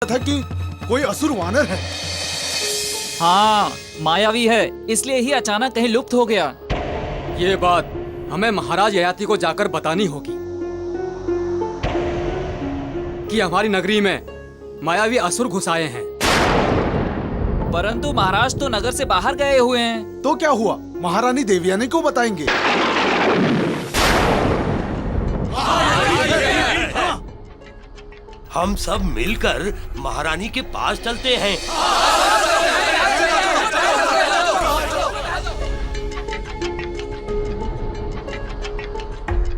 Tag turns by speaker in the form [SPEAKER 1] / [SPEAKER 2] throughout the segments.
[SPEAKER 1] था कि कोई असुर वानर है।
[SPEAKER 2] हाँ, मायावी है, इसलिए ही अचानक कहीं लुप्त हो गया।
[SPEAKER 3] ये बात हमें महाराज ययाति को जाकर बतानी होगी कि हमारी नगरी में मायावी असुर घुस आए हैं।
[SPEAKER 2] परंतु महाराज तो नगर से बाहर गए हुए हैं।
[SPEAKER 1] तो क्या हुआ, महारानी देवयानी को बताएंगे?
[SPEAKER 4] हम सब मिलकर महारानी के पास चलते हैं।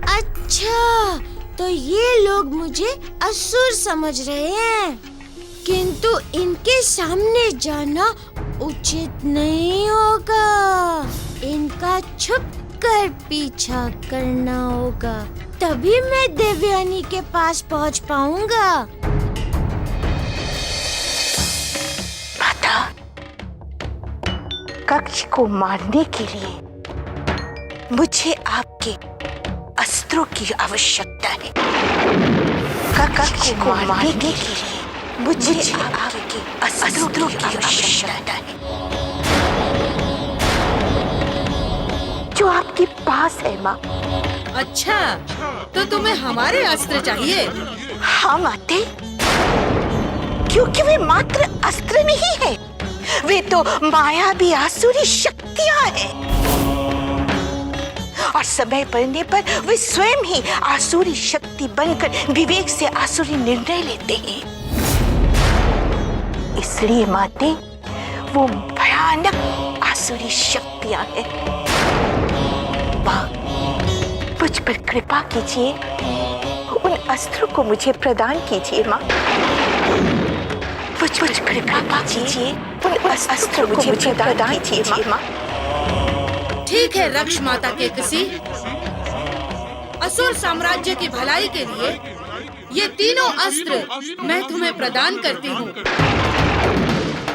[SPEAKER 5] अच्छा, तो ये लोग मुझे असुर समझ रहे हैं, किंतु इनके सामने जाना उचित नहीं होगा। इनका छुप कर पीछा करना होगा, तभी मैं देवयानी के पास पहुंच पाऊंगा।
[SPEAKER 6] माता, कक्ष को मारने के लिए मुझे आपके अस्त्रों की आवश्यकता है। कक्ष को मारने के लिए मुझे आपके अस्त्रों की आवश्यकता है, जो आपके पास है माँ।
[SPEAKER 7] अच्छा, तो तुम्हें हमारे अस्त्र चाहिए?
[SPEAKER 6] हाँ माते, क्योंकि वे मात्र अस्त्र नहीं है, वे तो मायावी आसुरी शक्तियां हैं। और समय पड़ने पर वे स्वयं ही आसुरी शक्ति बनकर विवेक से आसुरी निर्णय लेते हैं। इसलिए माते, वो भयानक आसुरी शक्तियां हैं। माँ, मुझ पर कृपा कीजिए, उन अस्त्रों को मुझे प्रदान कीजिए माँ। मुझ पर कृपा कीजिए, उन अस्त्रों को मुझे प्रदान कीजिए माँ।
[SPEAKER 7] ठीक है रक्ष माता के किसी, असुर साम्राज्य की भलाई के लिए ये तीनों अस्त्र मैं तुम्हें प्रदान करती हूँ।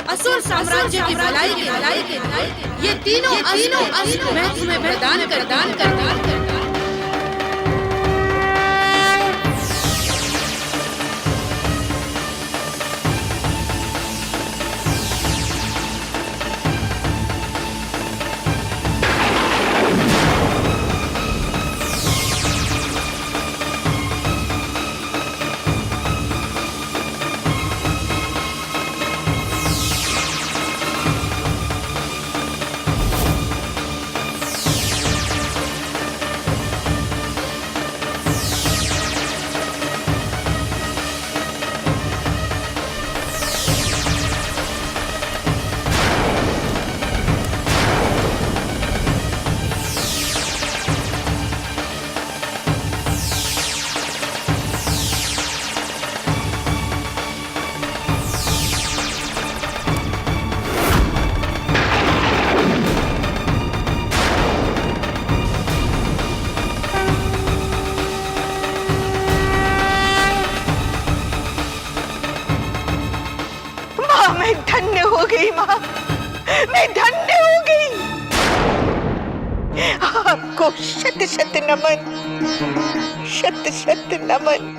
[SPEAKER 7] असुर साम्राज्य की भलाई के लिए ये तीनों अस्त्र मैं तुम्हें प्रदान करता।
[SPEAKER 6] मैं धन्य हो गई माँ, मैं धन्य हो गई। आपको शत शत नमन, शत शत नमन।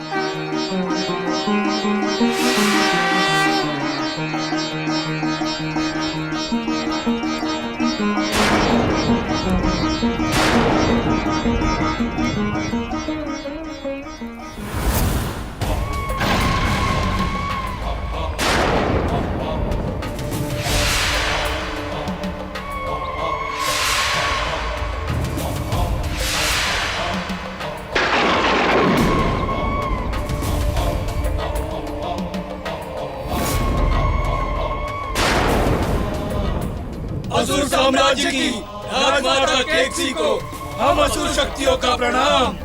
[SPEAKER 8] असुर साम्राज्य की राजमाता केकसी को हम असुर शक्तियों का प्रणाम।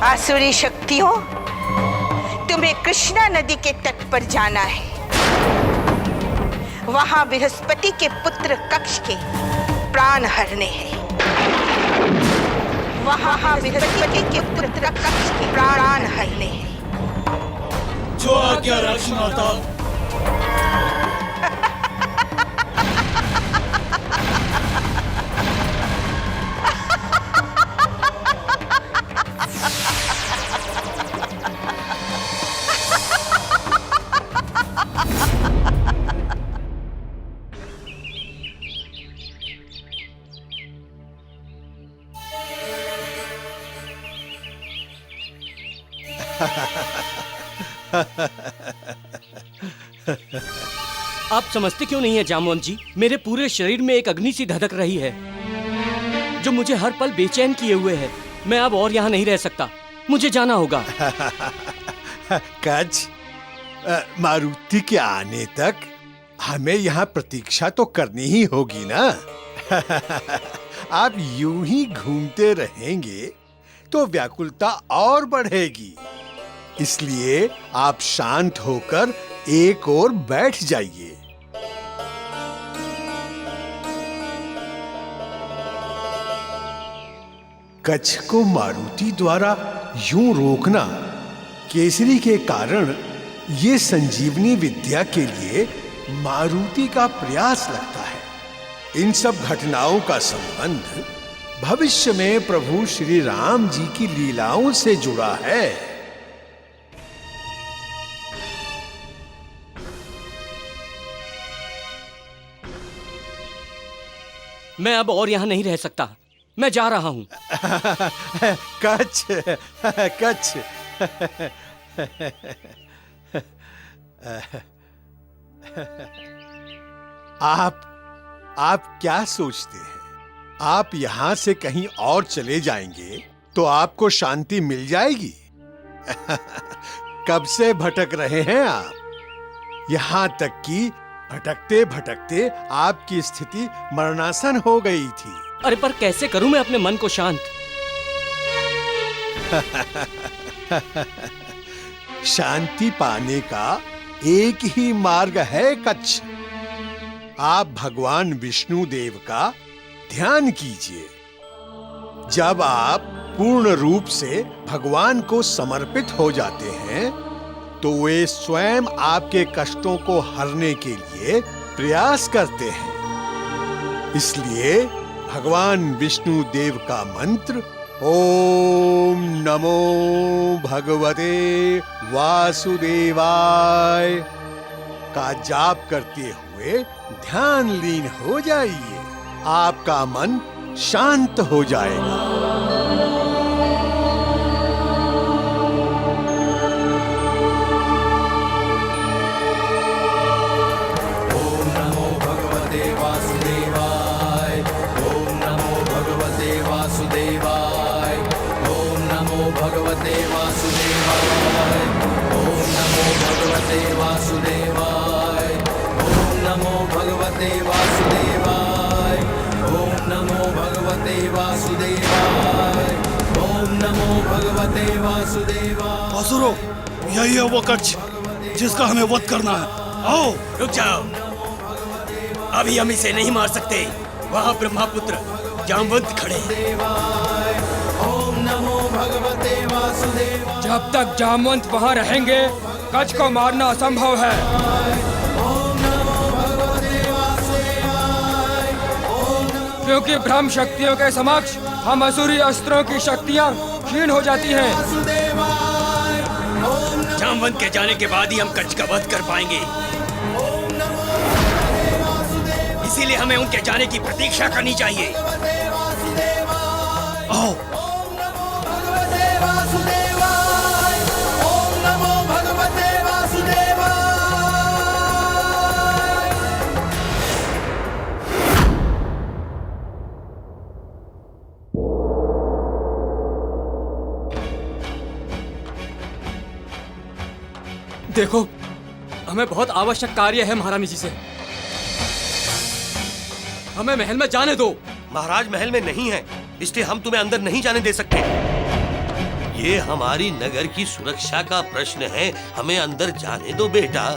[SPEAKER 6] आसुरी शक्तियों, तुम्हें कृष्णा नदी के तट पर जाना है। वहां बृहस्पति के पुत्र कक्ष के प्राण हरने हैं। वहां बृहस्पति के पुत्र कक्ष के प्राण हरने हैं।
[SPEAKER 8] जो आज्ञा राजमाता।
[SPEAKER 9] आप समझते क्यों नहीं है जामवंत जी? मेरे पूरे शरीर में एक अग्नि सी धधक रही है जो मुझे हर पल बेचैन किए हुए है। मैं अब और यहाँ नहीं रह सकता, मुझे जाना होगा।
[SPEAKER 10] कच, मारुति के आने तक हमें यहाँ प्रतीक्षा तो करनी ही होगी ना। आप यूं ही घूमते रहेंगे तो व्याकुलता और बढ़ेगी, इसलिए आप शांत होकर एक ओर बैठ जाइए। कच्छ को मारुति द्वारा यूं रोकना केसरी के कारण ये संजीवनी विद्या के लिए मारुति का प्रयास लगता है। इन सब घटनाओं का संबंध भविष्य में प्रभु श्री राम जी की लीलाओं से जुड़ा है।
[SPEAKER 9] मैं अब और यहाँ नहीं रह सकता, मैं जा रहा हूँ।
[SPEAKER 10] कच्छ, कच्छ। आप क्या सोचते हैं? आप यहां से कहीं और चले जाएंगे तो आपको शांति मिल जाएगी? कब से भटक रहे हैं आप? यहां तक कि भटकते भटकते आपकी स्थिति मरणासन हो गई थी।
[SPEAKER 9] अरे पर कैसे करूं मैं अपने मन को शांत?
[SPEAKER 10] शांति पाने का एक ही मार्ग है कच्छ। आप भगवान विष्णु देव का ध्यान कीजिए। जब आप पूर्ण रूप से भगवान को समर्पित हो जाते हैं तो वे स्वयं आपके कष्टों को हरने के लिए प्रयास करते हैं। इसलिए भगवान विष्णु देव का मंत्र ओम नमो भगवते वासुदेवाय का जाप करते हुए ध्यान लीन हो जाइए। आपका मन शांत हो जाएगा।
[SPEAKER 8] ओम नमो भगवते वासुदेवाय। ओम नमो भगवते वासुदेवाय। ओम नमो भगवते वासुदेवाय। ओम नमो भगवते वासुदेवाय। ओम नमो भगवते वासुदेवाय। ओम नमो भगवते वासुदेवाय। ओम नमो भगवते वासुदेवाय।
[SPEAKER 1] असुरों, यही है वो कच्छ जिसका हमें वध करना है। आओ।
[SPEAKER 8] रुक जाओ, अभी हम इसे नहीं मार सकते। वहाँ ब्रह्मापुत्र जामवंत खड़े हैं। ओम नमो भगवते वासुदेवाय।
[SPEAKER 11] जब तक जामवंत वहाँ रहेंगे कच्छ को मारना असंभव है। क्योंकि ब्रह्म शक्तियों के समक्ष हम असुरी अस्त्रों की शक्तियाँ क्षीण हो जाती हैं।
[SPEAKER 8] जामवंत के जाने के बाद ही हम कच्छ का वध कर पाएंगे, इसीलिए हमें उनके जाने की प्रतीक्षा करनी चाहिए।
[SPEAKER 1] आओ।
[SPEAKER 3] देखो, हमें बहुत आवश्यक कार्य है महारानी जी से। हमें महल में जाने दो।
[SPEAKER 4] महाराज महल में नहीं है, इसलिए हम तुम्हें अंदर नहीं जाने दे सकते। ये हमारी नगर की सुरक्षा का प्रश्न है, हमें अंदर जाने दो बेटा।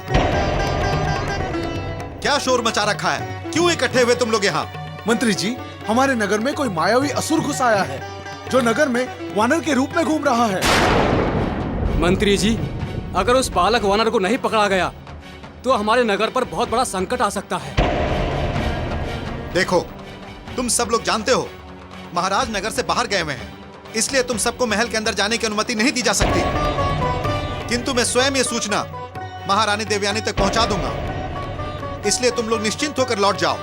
[SPEAKER 1] क्या शोर मचा रखा है? क्यों इकट्ठे हुए तुम लोग यहाँ? मंत्री जी, हमारे नगर में कोई मायावी असुर घुस आया है जो नगर में वानर के रूप में घूम रहा है।
[SPEAKER 3] मंत्री जी, अगर उस बालक वानर को नहीं पकड़ा गया तो हमारे नगर पर बहुत बड़ा संकट आ सकता है।
[SPEAKER 12] देखो, तुम सब लोग जानते हो महाराज नगर से बाहर गए हुए हैं, इसलिए तुम सबको महल के अंदर जाने की अनुमति नहीं दी जा सकती। किंतु मैं स्वयं ये सूचना महारानी देवयानी तक पहुंचा दूंगा, इसलिए तुम लोग निश्चिंत होकर लौट जाओ।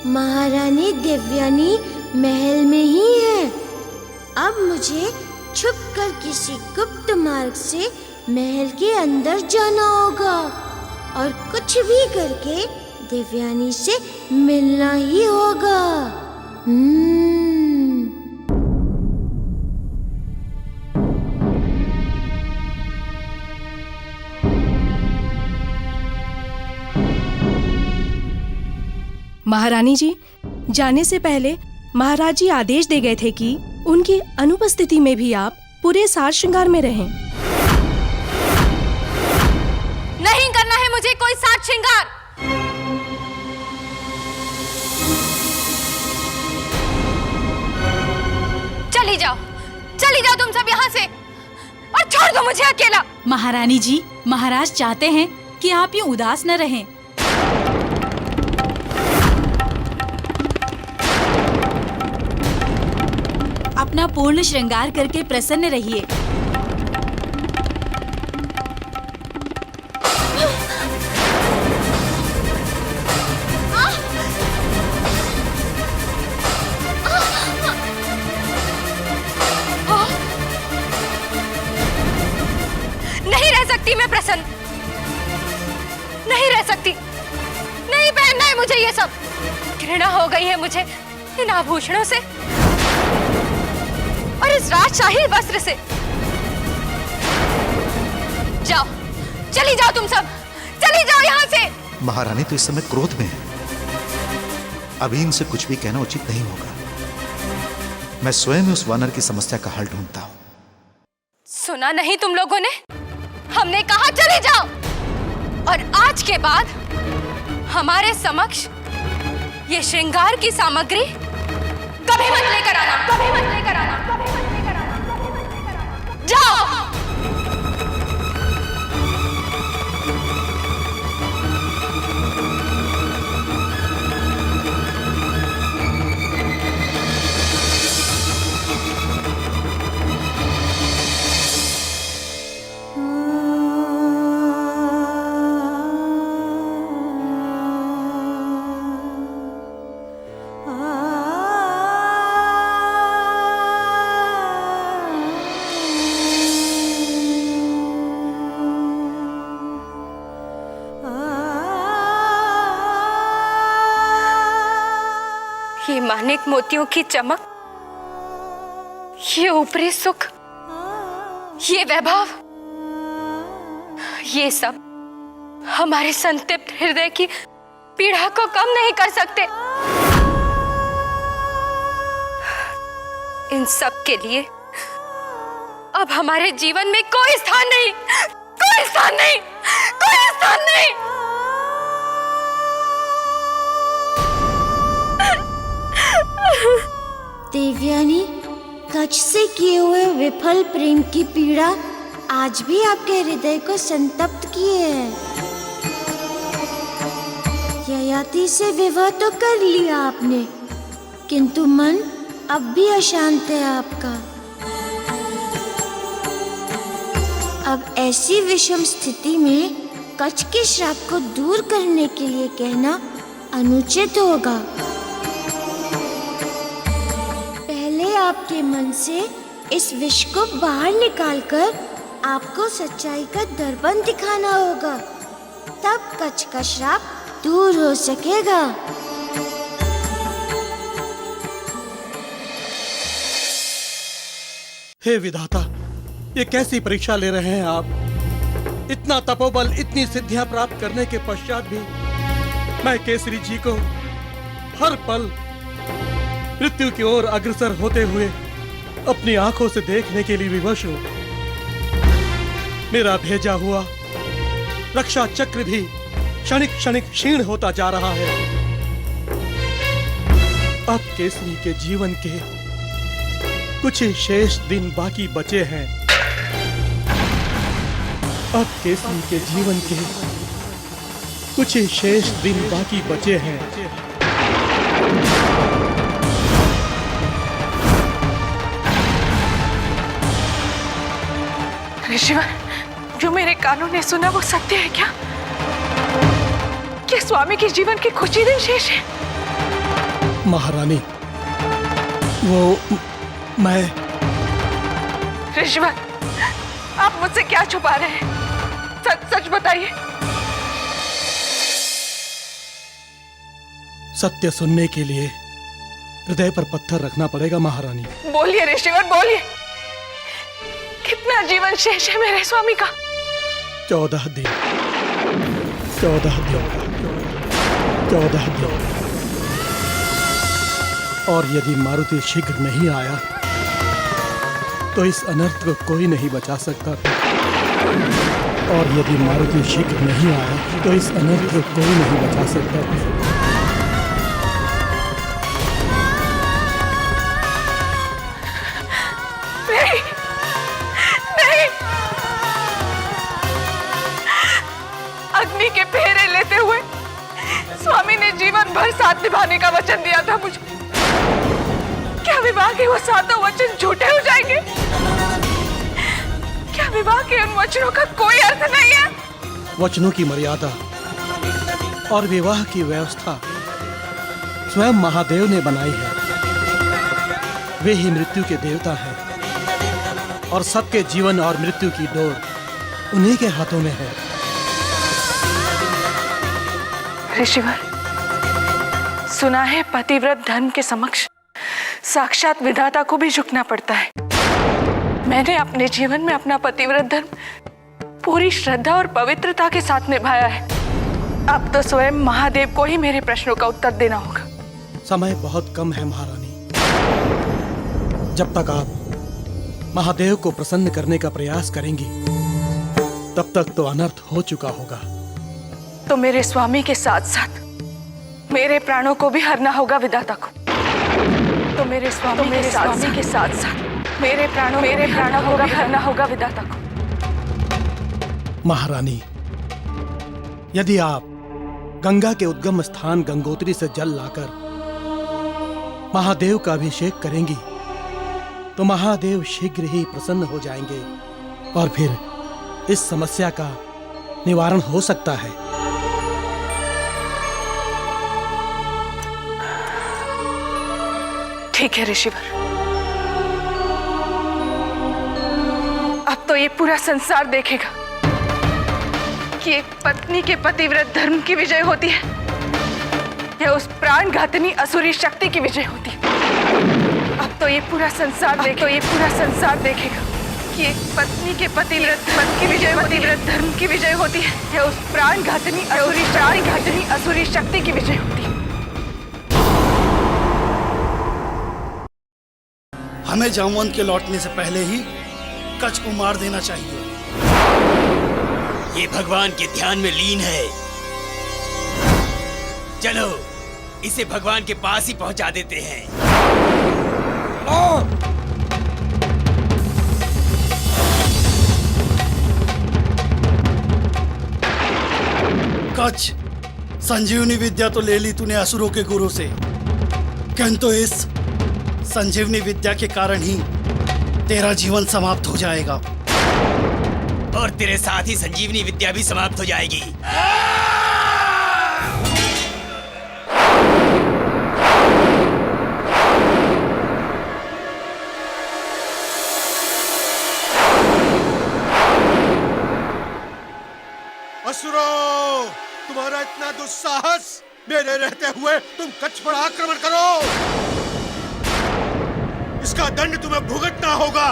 [SPEAKER 5] महारानी देवयानी महल में ही है। अब मुझे छुपकर किसी गुप्त मार्ग से महल के अंदर जाना होगा और कुछ भी करके देवयानी से मिलना ही होगा।
[SPEAKER 13] महारानी जी, जाने से पहले महाराज जी आदेश दे गए थे कि उनकी अनुपस्थिति में भी आप पूरे साज श्रृंगार में रहें।
[SPEAKER 14] नहीं करना है मुझे कोई साज श्रृंगार। चली जाओ तुम सब यहाँ से और छोड़ दो मुझे अकेला।
[SPEAKER 15] महारानी जी, महाराज चाहते हैं कि आप यूं उदास न रहें। अपना पूर्ण श्रृंगार करके प्रसन्न रहिए।
[SPEAKER 14] नहीं रह सकती मैं प्रसन्न, नहीं रह सकती। नहीं पहनना है मुझे ये सब। घृणा हो गई है मुझे इन आभूषणों से और इस राजशाही वस्त्र से। जाओ, चली जाओ तुम सब, चली जाओ यहाँ से।
[SPEAKER 12] महारानी तो इस समय क्रोध में है, अभी इनसे कुछ भी कहना उचित नहीं होगा। मैं स्वयं उस वानर की समस्या का हल ढूंढता हूँ।
[SPEAKER 14] सुना नहीं तुम लोगों ने? हमने कहा चले जाओ, और आज के बाद हमारे समक्ष ये श्रृंगार की सामग्री कभी मत लेकर आना, कभी मत लेकर आना, कभी मत लेकर आना। जाओ। ये मानिक मोतियों की चमक, ये ऊपरी सुख, ये वैभव, ये सब हमारे संतप्त हृदय की पीड़ा को कम नहीं कर सकते। इन सब के लिए अब हमारे जीवन में कोई स्थान नहीं, कोई स्थान नहीं, कोई स्थान नहीं।
[SPEAKER 5] देवयानी, कच्छ से किए हुए विफल प्रेम की पीड़ा आज भी आपके हृदय को संतप्त किए है। ययाति से विवाह तो कर लिया आपने, किंतु मन अब भी अशांत है आपका। अब ऐसी विषम स्थिति में कच्छ के श्राप को दूर करने के लिए कहना अनुचित होगा। आपके मन से इस विष को बाहर निकालकर आपको सच्चाई का दर्पण दिखाना होगा, तब कच्छ का श्राप दूर हो सकेगा।
[SPEAKER 16] हे विधाता, ये कैसी परीक्षा ले रहे हैं आप? इतना तपोबल, इतनी सिद्धियां प्राप्त करने के पश्चात भी मैं केसरी जी को हर पल मृत्यु की ओर अग्रसर होते हुए अपनी आंखों से देखने के लिए विवश हूं। मेरा भेजा हुआ रक्षा चक्र भी क्षणिक क्षणिक क्षीण होता जा रहा है। अब केसरी के जीवन के कुछ ही शेष दिन बाकी बचे हैं। अब केसरी के जीवन के कुछ ही शेष दिन बाकी बचे हैं।
[SPEAKER 6] ऋषिवर, जो मेरे कानों ने सुना वो सत्य है क्या? क्या स्वामी के जीवन के कुछ ही दिन शेष है?
[SPEAKER 16] महारानी, वो मैं
[SPEAKER 6] ऋषिवर, आप मुझसे क्या छुपा रहे हैं? सच सच बताइए।
[SPEAKER 16] सत्य सुनने के लिए हृदय पर पत्थर रखना पड़ेगा महारानी।
[SPEAKER 6] बोलिए ऋषिवर, बोलिए। कितना जीवन शेष है मेरे स्वामी का?
[SPEAKER 16] 14 दिन। 14 दिन। 14 दिन। और यदि मारुति शीघ्र नहीं आया तो इस अनर्थ को कोई नहीं बचा सकता था। और यदि मारुति शीघ्र नहीं आया तो इस अनर्थ को कोई नहीं बचा सकता था।
[SPEAKER 6] नहीं, नहीं। अग्नि के फेरे लेते हुए स्वामी ने जीवन भर साथ निभाने का वचन दिया था मुझे। क्या विवाह के वो सातों वचन झूठे हो जाएंगे? क्या विवाह के उन वचनों का कोई अर्थ नहीं है?
[SPEAKER 16] वचनों की मर्यादा और विवाह की व्यवस्था स्वयं महादेव ने बनाई है। वे ही मृत्यु के देवता हैं और सबके जीवन और मृत्यु की डोर उन्हीं के हाथों में है।
[SPEAKER 6] ऋषिवर, सुना है पतिव्रत धर्म के समक्ष साक्षात विधाता को भी झुकना पड़ता है। मैंने अपने जीवन में अपना पतिव्रत धर्म पूरी श्रद्धा और पवित्रता के साथ निभाया है। अब तो स्वयं महादेव को ही मेरे प्रश्नों का उत्तर देना होगा।
[SPEAKER 16] समय बहुत कम है महारानी। जब तक आप महादेव को प्रसन्न करने का प्रयास करेंगी तब तक तो अनर्थ हो चुका होगा।
[SPEAKER 6] तो मेरे स्वामी के साथ साथ मेरे प्राणों को भी हरना होगा विधाता को। तो मेरे स्वामी के साथ साथ मेरे प्राणों को भी हरना होगा विधाता को।
[SPEAKER 16] महारानी, यदि आप गंगा के उद्गम स्थान गंगोत्री से जल लाकर महादेव का अभिषेक करेंगी तो महादेव शीघ्र ही प्रसन्न हो जाएंगे और फिर इस समस्या का निवारण हो सकता है।
[SPEAKER 6] ठीक है ऋषिवर, अब तो ये पूरा संसार देखेगा कि एक पत्नी के पतिव्रत धर्म की विजय होती है या उस प्राण घातनी असुरी शक्ति की विजय होती है। अब तो ये पूरा संसार देखेगा कि एक पत्नी के पतिव्रत धर्म की विजय होती है या उस प्राण घातनी असुरी शक्ति की विजय होती है।
[SPEAKER 17] हमें जामवंत के लौटने से पहले ही कच्छ को मार देना चाहिए।
[SPEAKER 8] ये भगवान के ध्यान में लीन है। चलो इसे भगवान के पास ही पहुंचा देते हैं।
[SPEAKER 17] कच्छ, संजीवनी विद्या तो ले ली तूने असुरों के गुरु से, किंतु इस संजीवनी विद्या के कारण ही तेरा जीवन समाप्त हो जाएगा
[SPEAKER 8] और तेरे साथ ही संजीवनी विद्या भी समाप्त हो जाएगी।
[SPEAKER 10] असुरों, तुम्हारा इतना दुस्साहस! मेरे रहते हुए तुम कच्छ पर आक्रमण करो। इसका दंड तुम्हें भुगतना होगा।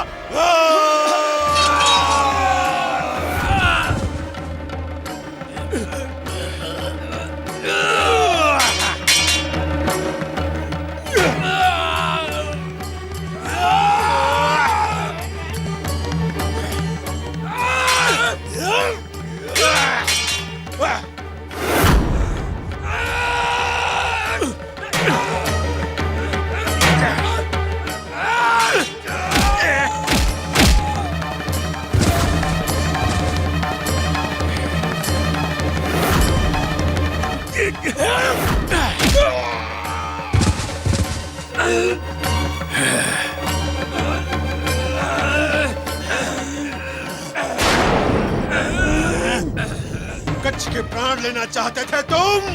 [SPEAKER 10] कच्छ के प्राण लेना चाहते थे तुम।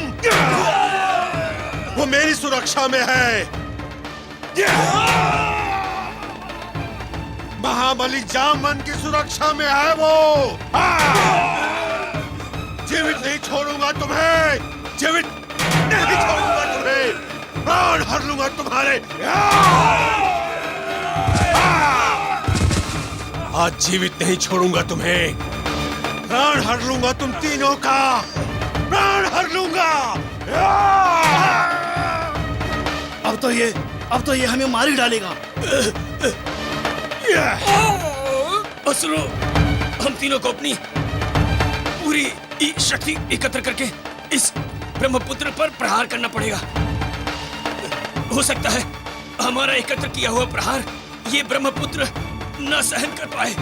[SPEAKER 10] वो मेरी सुरक्षा में है। महाबली जामवंत की सुरक्षा में है वो। जीवित नहीं छोड़ूंगा तुम्हें, जीवित नहीं छोड़ूंगा तुम्हें, प्राण हर लूंगा तुम्हारे। आज जीवित नहीं छोड़ूंगा तुम्हें, प्राण हर लूंगा तुम तीनों का, प्राण हर लूंगा।
[SPEAKER 17] अब तो ये हमें मार ही डालेगा।
[SPEAKER 8] असुरों, हम तीनों को अपनी पूरी शक्ति एकत्र करके इस ब्रह्मपुत्र पर प्रहार करना पड़ेगा। हो सकता है हमारा एकत्र किया हुआ प्रहार ये ब्रह्मपुत्र न सहन कर पाए।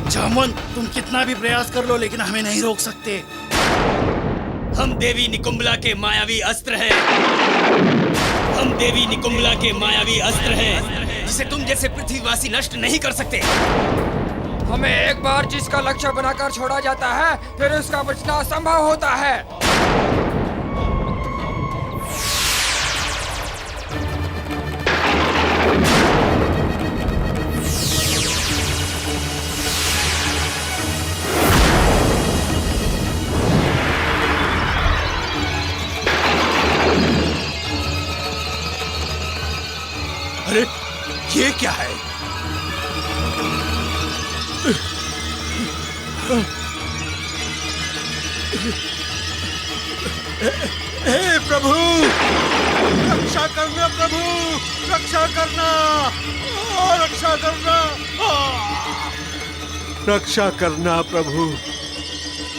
[SPEAKER 17] जामवंत, तुम कितना भी प्रयास कर लो लेकिन हमें नहीं रोक सकते।
[SPEAKER 8] हम देवी निकुंभला के मायावी अस्त्र हैं। हम देवी निकुंभला के मायावी अस्त्र हैं, जिसे तुम जैसे पृथ्वीवासी नष्ट नहीं कर सकते।
[SPEAKER 11] हमें एक बार जिसका लक्ष्य बनाकर छोड़ा जाता है, फिर उसका बचना असंभव होता है।
[SPEAKER 10] अरे ये क्या है? हे प्रभु, रक्षा करना प्रभु, रक्षा करना, रक्षा करना, रक्षा करना प्रभु,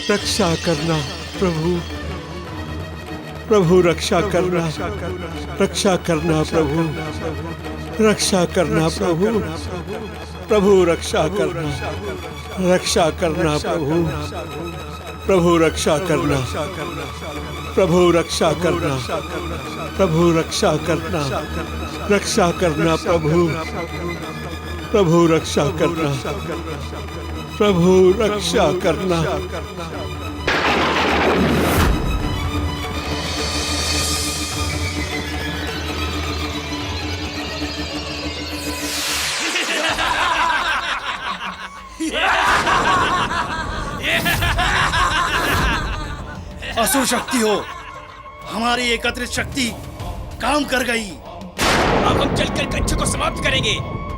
[SPEAKER 10] रक्षा करना प्रभु, प्रभु रक्षा करना, रक्षा करना प्रभु, रक्षा करना प्रभु, प्रभु रक्षा करना, रक्षा करना प्रभु, प्रभु रक्षा करना, प्रभु रक्षा करना, प्रभु रक्षा करना, रक्षा करना प्रभु, प्रभु रक्षा करना, प्रभु रक्षा करना।
[SPEAKER 17] असुर शक्ति हो, हमारी एकत्रित शक्ति काम कर गई।
[SPEAKER 8] अब हम चलकर कच्छ को समाप्त करेंगे।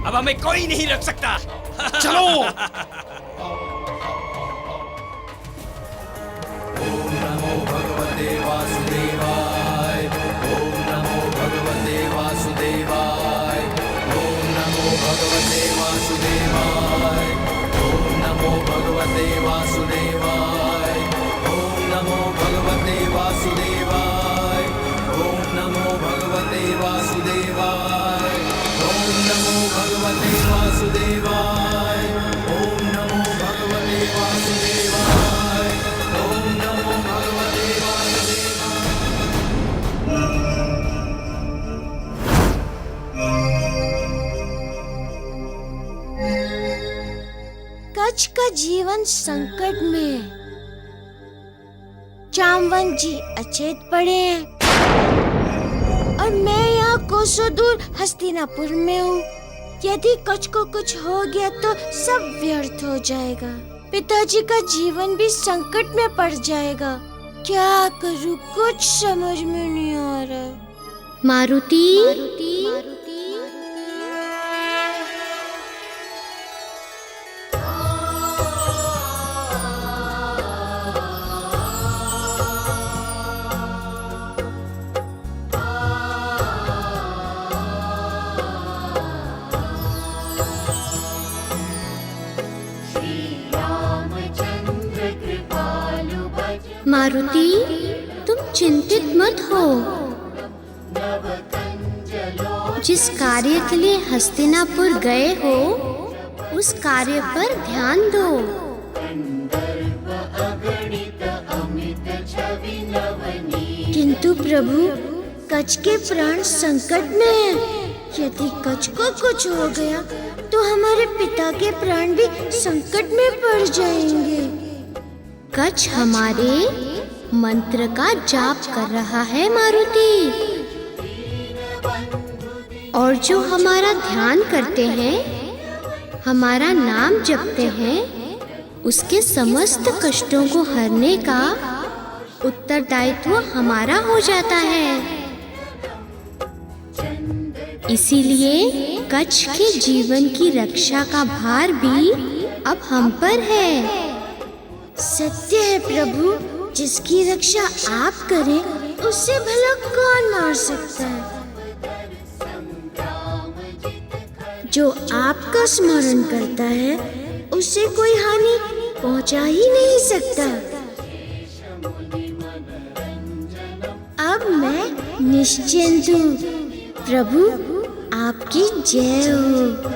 [SPEAKER 8] अब हमें कोई नहीं रख सकता।
[SPEAKER 17] चलो।
[SPEAKER 18] ओम नमो भगवते वासुदेवाय, ओम नमो भगवते वासुदेवाय, ओम नमो भगवते वासुदेवाय, ओम नमो भगवते वासुदेवाय, ओम नमो भगवते वासुदेवाय, ओम नमो भगवते वासुदेवाय, ओम नमो भगवते वासुदेवाय, ओम नमो भगवते वासुदेवाय, ओम नमो भगवते
[SPEAKER 5] कच्छ का जीवन संकट में। जामवंत जी अचेत पड़े हैं और मैं यहाँ कोसों दूर हस्तिनापुर में हूँ। यदि कच्छ को कुछ हो गया तो सब व्यर्थ हो जाएगा। पिताजी का जीवन भी संकट में पड़ जाएगा। क्या करूँ, कुछ समझ में नहीं आ रहा।
[SPEAKER 19] मारुति, मारुति, तुम चिंतित मत हो। जिस कार्य के लिए हस्तिनापुर गए हो, उस कार्य पर ध्यान दो।
[SPEAKER 5] किंतु प्रभु, कच्छ के प्राण संकट में हैं। यदि कच्छ को कुछ हो गया तो हमारे पिता के प्राण भी संकट में पड़ जाएंगे।
[SPEAKER 19] कच्छ हमारे मंत्र का जाप कर रहा है मारुति, और जो हमारा ध्यान करते हैं, हमारा नाम जपते हैं, उसके समस्त कष्टों को हरने का उत्तरदायित्व हमारा हो जाता है। इसीलिए कच्छ के जीवन की रक्षा का भार भी अब हम पर है।
[SPEAKER 5] सत्य है प्रभु, जिसकी रक्षा आप करें उससे भला कौन मार सकता है। जो आपका स्मरण करता है उसे कोई हानि पहुंचा ही नहीं सकता। अब मैं निश्चिंत हूँ। प्रभु, आपकी जय हो।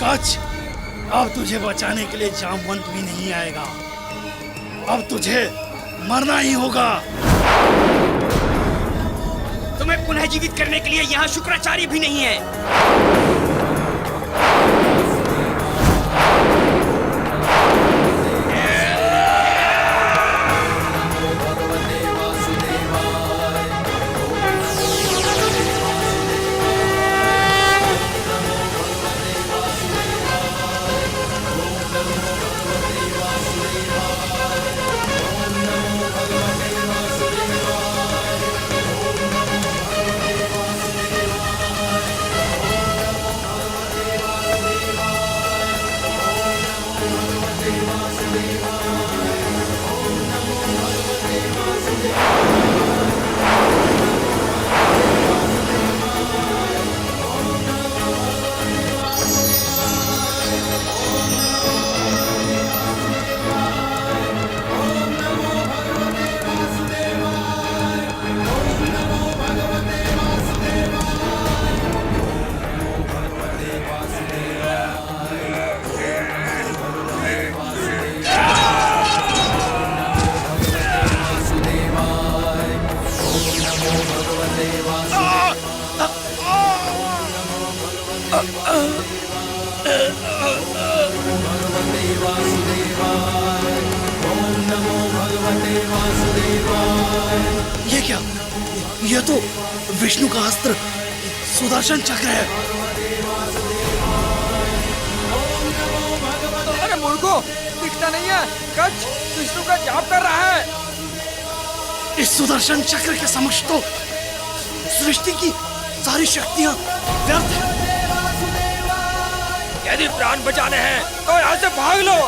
[SPEAKER 17] कच्छ, अब तुझे बचाने के लिए जामवंत भी नहीं आएगा। अब तुझे मरना ही होगा।
[SPEAKER 8] तुम्हें पुनः जीवित करने के लिए यहाँ शुक्राचार्य भी नहीं है।
[SPEAKER 17] ये क्या? ये तो विष्णु का अस्त्र सुदर्शन चक्र है।
[SPEAKER 11] अरे मूर्खों, दिखता नहीं है? कच्छ विष्णु का जाप कर रहा है।
[SPEAKER 17] इस सुदर्शन चक्र के समक्ष तो सृष्टि की सारी शक्तियां व्यर्थ हैं।
[SPEAKER 11] यदि प्राण बचाने हैं तो यहाँ से भाग लो।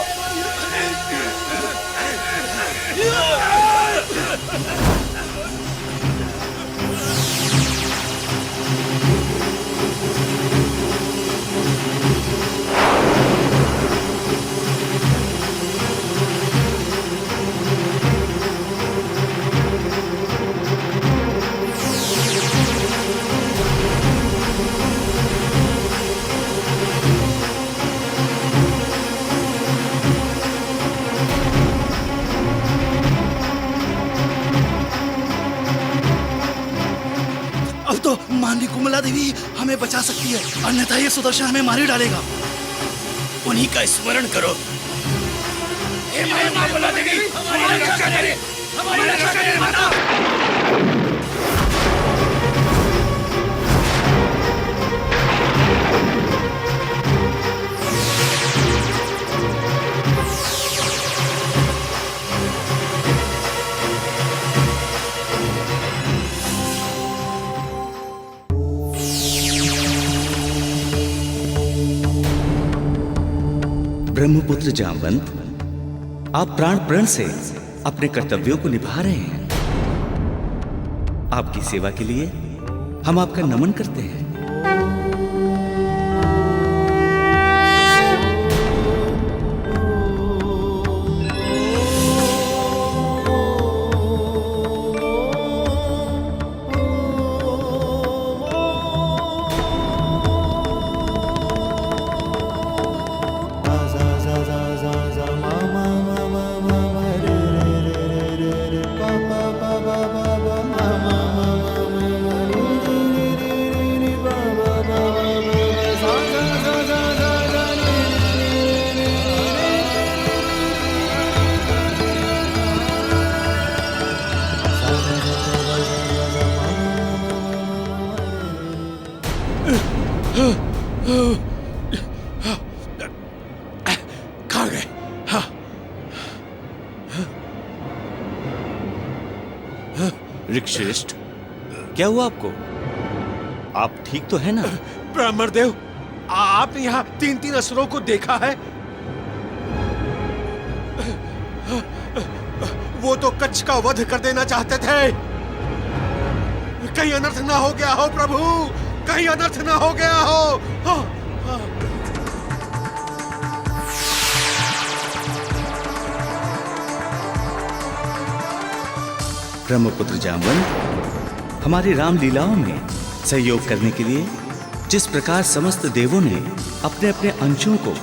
[SPEAKER 17] अब तो मानवी कुमला देवी हमें बचा सकती है, अन्यथा ये सुदर्शन हमें मार ही डालेगा।
[SPEAKER 8] उन्हीं का स्मरण करो। हे माता कुमला देवी, हमारी रक्षा करें, हमारी रक्षा करें माता।
[SPEAKER 20] ब्रह्मपुत्र जामवंत, आप प्राण प्रण से अपने कर्तव्यों को निभा रहे हैं। आपकी सेवा के लिए हम आपका नमन करते हैं।
[SPEAKER 10] खा गए। हाँ।
[SPEAKER 20] ऋषिश्रेष्ठ, क्या हुआ आपको? आप ठीक तो है ना?
[SPEAKER 10] ब्राह्मण देव, आपने यहाँ 3 असुरों को देखा है? वो तो कच्छ का वध कर देना चाहते थे। कहीं अनर्थ ना हो गया हो प्रभु, कहीं अनर्थ ना हो गया हो। हाँ, हाँ।
[SPEAKER 20] ब्रह्मपुत्र जामवंत, हमारी रामलीलाओं में सहयोग करने के लिए जिस प्रकार समस्त देवों ने अपने अपने अंशों को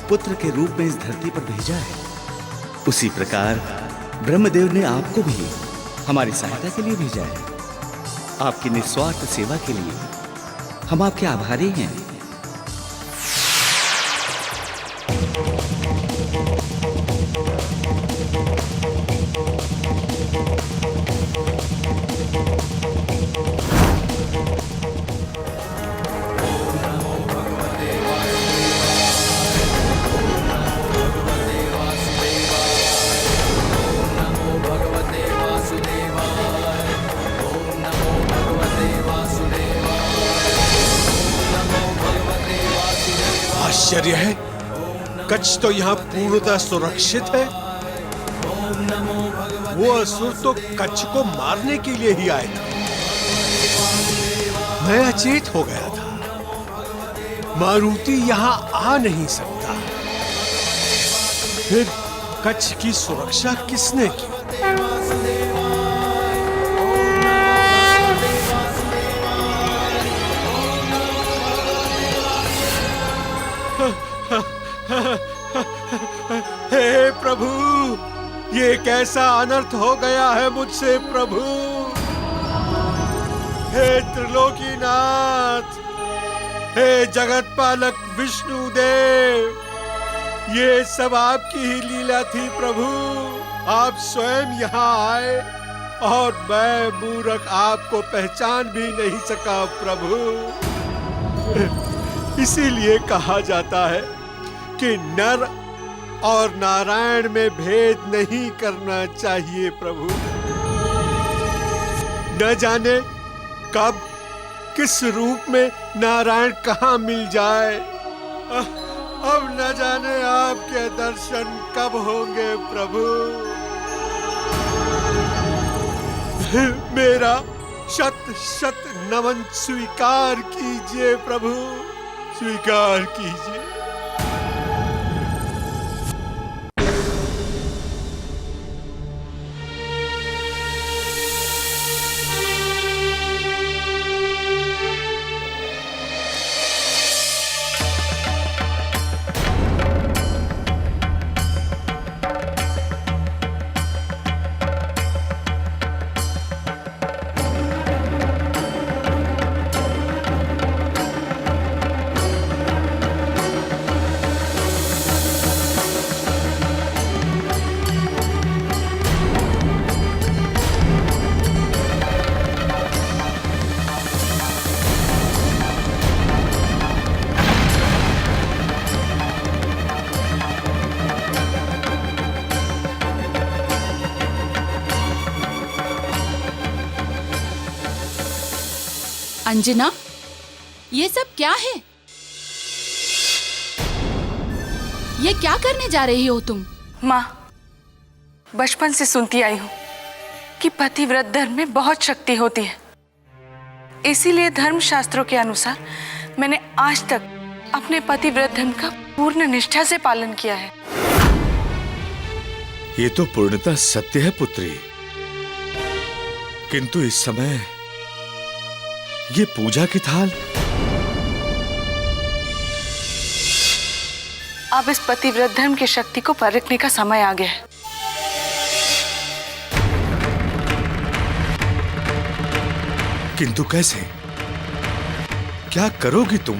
[SPEAKER 20] पुत्र के रूप में इस धरती पर भेजा है, उसी प्रकार ब्रह्मदेव ने आपको भी हमारी सहायता के लिए भेजा है। आपकी निस्वार्थ सेवा के लिए हम आपके आभारी हैं।
[SPEAKER 10] आश्चर्य है, कच्छ तो यहाँ पूर्णतः सुरक्षित है। वो असुर तो कच्छ को मारने के लिए ही आए थे। मैं अचेत हो गया था। मारुति यहाँ आ नहीं सकता। फिर कच्छ की सुरक्षा किसने की? हे प्रभु, ये कैसा अनर्थ हो गया है मुझसे प्रभु। हे त्रिलोकीनाथ, हे जगत पालक विष्णु देव, ये सब आपकी ही लीला थी प्रभु। आप स्वयं यहाँ आए और मैं मूर्ख आपको पहचान भी नहीं सका प्रभु। इसीलिए कहा जाता है कि नर और नारायण में भेद नहीं करना चाहिए प्रभु। न जाने कब किस रूप में नारायण कहाँ मिल जाए। अब न जाने आपके दर्शन कब होंगे प्रभु। मेरा शत शत नमन स्वीकार कीजिए प्रभु, स्वीकार कीजिए।
[SPEAKER 15] अंजना, ये सब क्या है? ये क्या करने जा रही हो तुम?
[SPEAKER 6] माँ, बचपन से सुनती आई हूँ कि पतिव्रत धर्म में बहुत शक्ति होती है। इसीलिए धर्म शास्त्रों के अनुसार मैंने आज तक अपने पतिव्रत धर्म का पूर्ण निष्ठा से पालन किया है।
[SPEAKER 21] ये तो पूर्णतः सत्य है पुत्री, किंतु इस समय ये पूजा की थाल।
[SPEAKER 6] अब इस पतिव्रत धर्म की शक्ति को परखने का समय आ गया है।
[SPEAKER 21] किंतु कैसे? क्या करोगी तुम?